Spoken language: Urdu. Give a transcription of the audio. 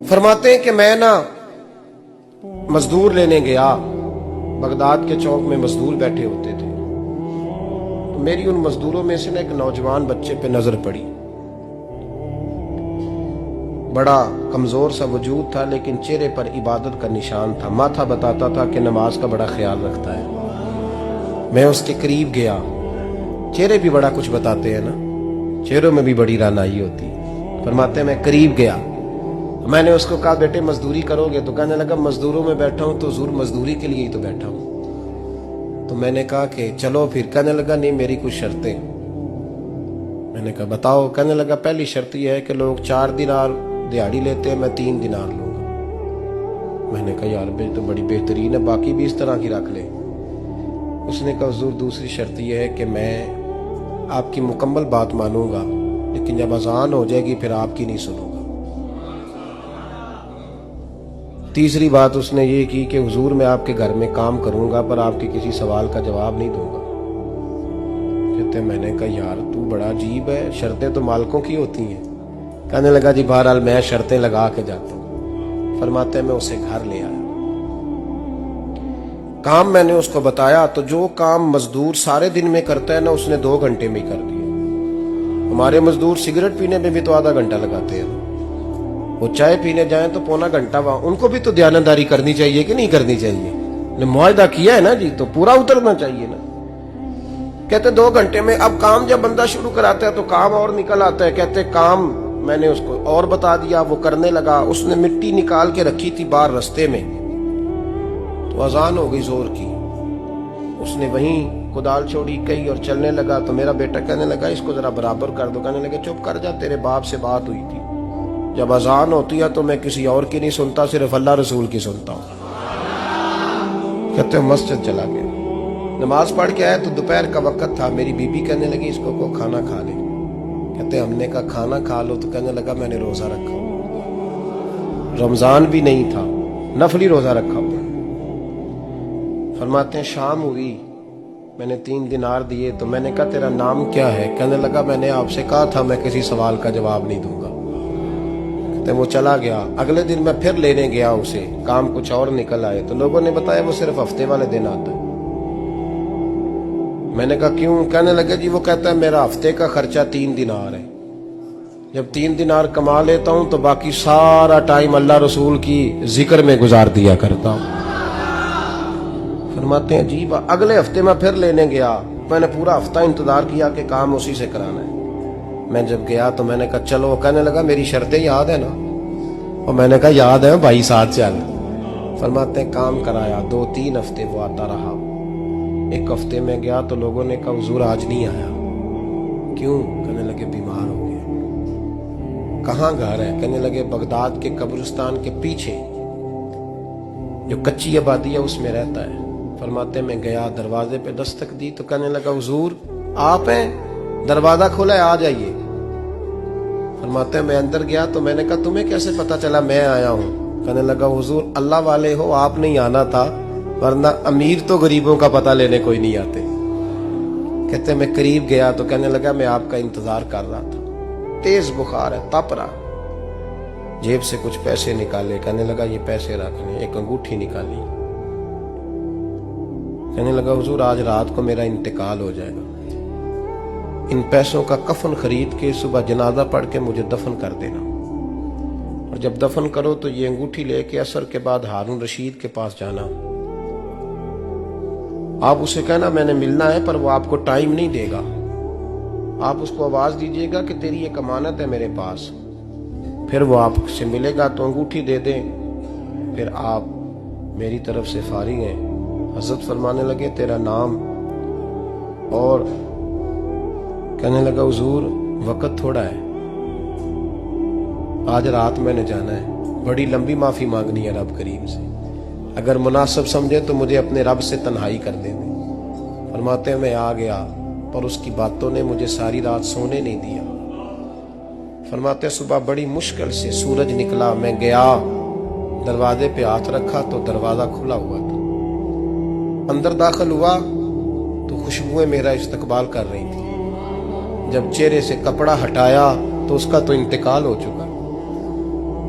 فرماتے ہیں کہ میں نا مزدور لینے گیا، بغداد کے چوک میں مزدور بیٹھے ہوتے تھے، تو میری ان مزدوروں میں سے نا ایک نوجوان بچے پہ نظر پڑی۔ بڑا کمزور سا وجود تھا لیکن چہرے پر عبادت کا نشان تھا، ماتھا بتاتا تھا کہ نماز کا بڑا خیال رکھتا ہے۔ میں اس کے قریب گیا، چہرے بھی بڑا کچھ بتاتے ہیں نا، چہروں میں بھی بڑی رانائی ہوتی ہے۔ فرماتے ہیں میں قریب گیا، میں نے اس کو کہا بیٹے مزدوری کرو گے؟ تو کہنے لگا مزدوروں میں بیٹھا ہوں تو حضور مزدوری کے لیے ہی تو بیٹھا ہوں۔ تو میں نے کہا کہ چلو پھر۔ کہنے لگا نہیں میری کچھ شرطیں۔ میں نے کہا بتاؤ؟ کہنے لگا پہلی شرط یہ ہے کہ لوگ 4 دینار دیہاڑی لیتے ہیں، میں 3 دینار لوں گا۔ میں نے کہا یار بھائی تو بڑی بہترین ہے، باقی بھی اس طرح کی رکھ لے۔ اس نے کہا حضور دوسری شرط یہ ہے کہ میں آپ کی مکمل بات مانوں گا لیکن جب اذان ہو جائے گی پھر آپ کی نہیں سنوں گا۔ تیسری بات اس نے یہ کی کہ حضور میں آپ کے گھر میں کام کروں گا پر آپ کے کسی سوال کا جواب نہیں دوں گا۔ کہتے میں نے کہا یار تو بڑا عجیب ہے، شرطیں تو مالکوں کی ہوتی ہیں۔ کہنے لگا جی بہرحال میں شرطیں لگا کے جاتا ہوں۔ فرماتے ہیں میں اسے گھر لے آیا، کام میں نے اس کو بتایا تو جو کام مزدور سارے دن میں کرتا ہے نا اس نے 2 گھنٹے میں کر دیا۔ ہمارے مزدور سگریٹ پینے میں بھی تو آدھا گھنٹہ لگاتے ہیں، وہ چائے پینے جائیں تو پونا گھنٹہ وہاں۔ ان کو بھی تو دیانتداری کرنی چاہیے کہ نہیں کرنی چاہیے؟ نے معاہدہ کیا ہے نا جی تو پورا اترنا چاہیے نا۔ کہتے 2 گھنٹے میں۔ اب کام جب بندہ شروع کراتا ہے تو کام اور نکل آتا ہے۔ کہتے کام میں نے اس کو اور بتا دیا، وہ کرنے لگا۔ اس نے مٹی نکال کے رکھی تھی باہر رستے میں، تو اذان ہو گئی زور کی، اس نے وہیں کدال چھوڑی کہی اور چلنے لگا۔ تو میرا بیٹا کہنے لگا اس کو ذرا برابر کر دو۔ کہنے لگا چپ کر جا، تیرے باپ سے بات ہوئی تھی، جب اذان ہوتی ہے تو میں کسی اور کی نہیں سنتا، صرف اللہ رسول کی سنتا ہوں۔ کہتے ہیں مسجد چلا گیا، نماز پڑھ کے آیا تو دوپہر کا وقت تھا۔ میری بیوی کہنے لگی اس کو کھانا کھا لے۔ کہتے ہم نے کہا کھانا کھا لو، تو کہنے لگا میں نے روزہ رکھا ہوا، رمضان بھی نہیں تھا، نفلی روزہ رکھا ہوا۔ فرماتے ہیں شام ہوئی، میں نے 3 دینار دیے تو میں نے کہا تیرا نام کیا ہے؟ کہنے لگا میں نے آپ سے کہا تھا میں کسی سوال کا جواب نہیں دوں گا۔ کہتے وہ چلا گیا۔ اگلے دن میں پھر لینے گیا اسے، کام کچھ اور نکل آئے تو لوگوں نے بتایا وہ صرف ہفتے والے دن آتا ہے۔ میں نے کہا کیوں؟ کہنے لگا جی وہ کہتا ہے میرا ہفتے کا خرچہ 3 دینار ہے، جب 3 دینار کما لیتا ہوں تو باقی سارا ٹائم اللہ رسول کی ذکر میں گزار دیا کرتا ہوں۔ فرماتے ہیں عجیب۔ اگلے ہفتے میں پھر لینے گیا، میں نے پورا ہفتہ انتظار کیا کہ کام اسی سے کرانا ہے۔ میں جب گیا تو میں نے کہا چلو، کہنے لگا میری شرطیں یاد ہے نا؟ اور میں نے کہا یاد ہے بھائی ساتھ چل۔ فرماتے ہیں کام کرایا، 2-3 ہفتے وہ آتا رہا۔ ایک ہفتے میں گیا تو لوگوں نے کہا حضور آج نہیں آیا، کیوں؟ کہنے لگے بیمار ہو گئے۔ کہاں گھر ہے؟ کہنے لگے بغداد کے قبرستان کے پیچھے جو کچی آبادی ہے اس میں رہتا ہے۔ فرماتے میں گیا، دروازے پہ دستک دی تو کہنے لگا حضور آپ ہیں؟ دروازہ کھولا ہے، آ جائیے۔ فرماتے ہیں میں اندر گیا تو میں نے کہا تمہیں کیسے پتا چلا میں آیا ہوں؟ کہنے لگا حضور اللہ والے ہو، آپ نہیں آنا تھا، ورنہ امیر تو غریبوں کا پتہ لینے کوئی نہیں آتے۔ کہتے میں قریب گیا تو کہنے لگا میں آپ کا انتظار کر رہا تھا، تیز بخار ہے، تپ رہا۔ جیب سے کچھ پیسے نکالے، کہنے لگا یہ پیسے رکھ لیں۔ ایک انگوٹھی نکالی، کہنے لگا حضور آج رات کو میرا انتقال ہو جائے گا، ان پیسوں کا کفن خرید کے صبح جنازہ پڑھ کے مجھے دفن کر دینا، اور جب دفن کرو تو یہ انگوٹھی لے کے عصر کے بعد ہارون رشید کے پاس جانا، آپ اسے کہنا میں نے ملنا ہے پر وہ آپ کو ٹائم نہیں دے گا، آپ اس کو آواز دیجئے گا کہ تیری ایک امانت ہے میرے پاس، پھر وہ آپ سے ملے گا تو انگوٹھی دے دیں، پھر آپ میری طرف سے فارغ ہیں۔ حضرت فرمانے لگے تیرا نام؟ اور کہنے لگا حضور وقت تھوڑا ہے، آج رات میں نے جانا ہے، بڑی لمبی معافی مانگنی ہے رب کریم سے، اگر مناسب سمجھے تو مجھے اپنے رب سے تنہائی کر دے دیں۔ فرماتے ہیں میں آ گیا پر اس کی باتوں نے مجھے ساری رات سونے نہیں دیا۔ فرماتے ہیں صبح بڑی مشکل سے سورج نکلا، میں گیا دروازے پہ ہاتھ رکھا تو دروازہ کھلا ہوا تھا، اندر داخل ہوا تو خوشبوئیں میرا استقبال کر رہی تھی، جب چہرے سے کپڑا ہٹایا تو اس کا تو انتقال ہو چکا۔